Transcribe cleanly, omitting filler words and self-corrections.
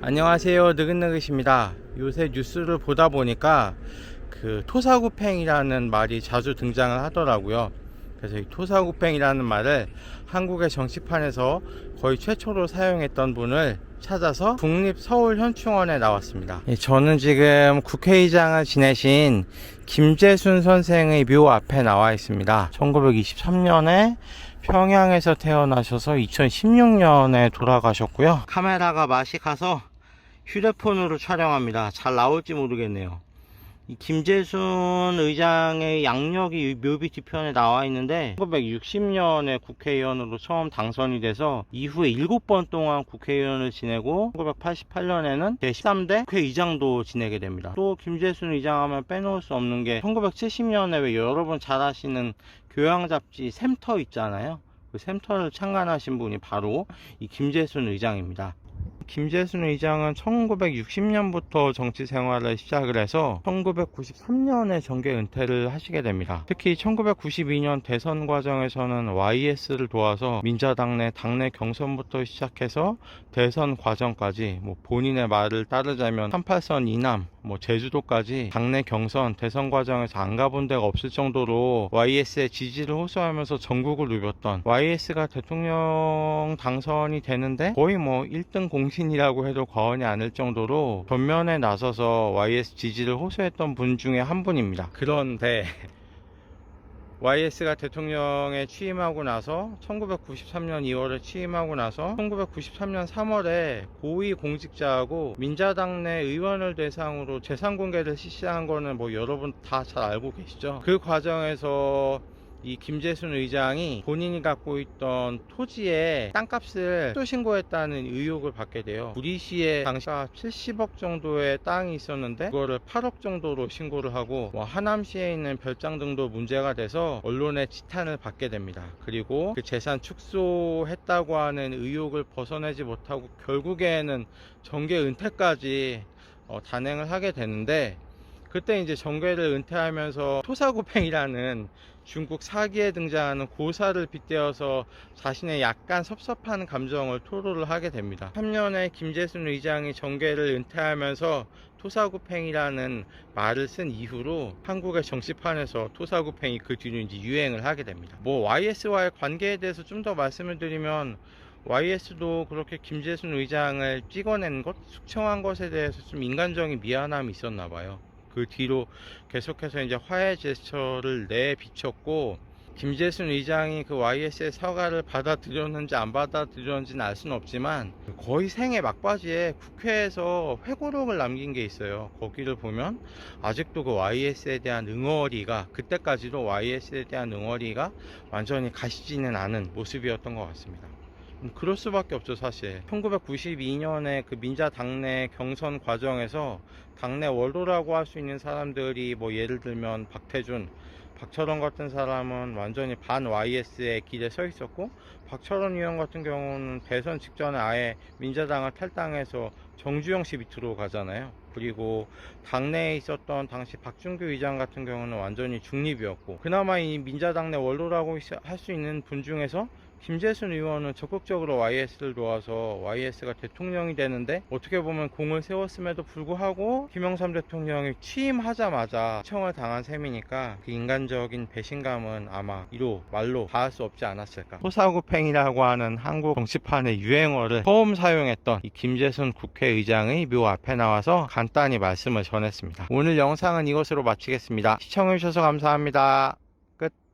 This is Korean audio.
안녕하세요, 느긋느긋입니다. 요새 뉴스를 보다 보니까 그 토사구팽이라는 말이 자주 등장을 하더라고요. 그래서 이 토사구팽이라는 말을 한국의 정치판에서 거의 최초로 사용했던 분을 찾아서 국립서울현충원에 나왔습니다. 저는 지금 국회의장을 지내신 김재순 선생의 묘 앞에 나와 있습니다. 1923년에 평양에서 태어나셔서 2016년에 돌아가셨고요. 카메라가 맛이 가서 휴대폰으로 촬영합니다. 잘 나올지 모르겠네요. 이 김재순 의장의 양력이 묘비 뒤편에 나와 있는데 1960년에 국회의원으로 처음 당선이 돼서 이후에 7번 동안 국회의원을 지내고 1988년에는 제13대 국회의장도 지내게 됩니다. 또 김재순 의장 하면 빼놓을 수 없는 게 1970년에 왜 여러분 잘 아시는 교양 잡지 샘터 있잖아요. 그 샘터를 창간하신 분이 바로 이 김재순 의장입니다. 김재순 의장은 1960년부터 정치 생활을 시작을 해서 1993년에 정계 은퇴를 하시게 됩니다. 특히 1992년 대선 과정에서는 YS를 도와서 민자당 내 당내 경선부터 시작해서 대선 과정까지 본인의 말을 따르자면 38선 이남 제주도까지 당내 경선 대선 과정에서 안 가본 데가 없을 정도로 YS의 지지를 호소하면서 전국을 누볐던, YS가 대통령 당선이 되는데 거의 1등 공신이라고 해도 과언이 아닐 정도로 전면에 나서서 YS 지지를 호소했던 분 중에 한 분입니다. 그런데 YS가 대통령에 취임하고 나서 1993년 2월에 취임하고 나서 1993년 3월에 고위 공직자하고 민자당 내 의원을 대상으로 재산 공개를 실시한 거는 여러분 다 잘 알고 계시죠. 그 과정에서 이 김재순 의장이 본인이 갖고 있던 토지의 땅값을 또 신고했다는 의혹을 받게 돼요. 구리시에 당시가 70억 정도의 땅이 있었는데 그거를 8억 정도로 신고를 하고 하남시에 있는 별장 등도 문제가 돼서 언론의 지탄을 받게 됩니다. 그리고 그 재산 축소했다고 하는 의혹을 벗어내지 못하고 결국에는 정계 은퇴까지 단행을 하게 되는데, 그때 이제 정계를 은퇴하면서 토사구팽이라는 중국 사기에 등장하는 고사를 빗대어서 자신의 약간 섭섭한 감정을 토로를 하게 됩니다. 3년에 김재순 의장이 정계를 은퇴하면서 토사구팽이라는 말을 쓴 이후로 한국의 정치판에서 토사구팽이 그 뒤로 이제 유행을 하게 됩니다. YS와의 관계에 대해서 좀 더 말씀을 드리면, YS도 그렇게 김재순 의장을 찍어낸 것, 숙청한 것에 대해서 좀 인간적인 미안함이 있었나 봐요. 그 뒤로 계속해서 이제 화해 제스처를 내비쳤고, 김재순 의장이 그 YS의 사과를 받아들였는지 안 받아들였는지는 알 수는 없지만 거의 생애 막바지에 국회에서 회고록을 남긴 게 있어요. 거기를 보면 아직도 그 YS에 대한 응어리가, 그때까지도 YS에 대한 응어리가 완전히 가시지는 않은 모습이었던 것 같습니다. 그럴 수밖에 없죠. 사실 1992년에 그 민자 당내 경선 과정에서 당내 원로라고 할 수 있는 사람들이 예를 들면 박태준, 박철원 같은 사람은 완전히 반 YS의 길에 서 있었고, 박철원 의원 같은 경우는 대선 직전에 아예 민자당을 탈당해서 정주영 씨 밑으로 가잖아요. 그리고 당내에 있었던 당시 박준규 의장 같은 경우는 완전히 중립이었고, 그나마 이 민자당 내 원로라고 할 수 있는 분 중에서 김재순 의원은 적극적으로 YS를 도와서 YS가 대통령이 되는데, 어떻게 보면 공을 세웠음에도 불구하고 김영삼 대통령이 취임하자마자 시청을 당한 셈이니까 그 인간적인 배신감은 아마 이로 말로 닿을 수 없지 않았을까. 토사구팽이라고 하는 한국 정치판의 유행어를 처음 사용했던 이 김재순 국회의장의 묘 앞에 나와서 간단히 말씀을 전했습니다. 오늘 영상은 이것으로 마치겠습니다. 시청해주셔서 감사합니다. 끝.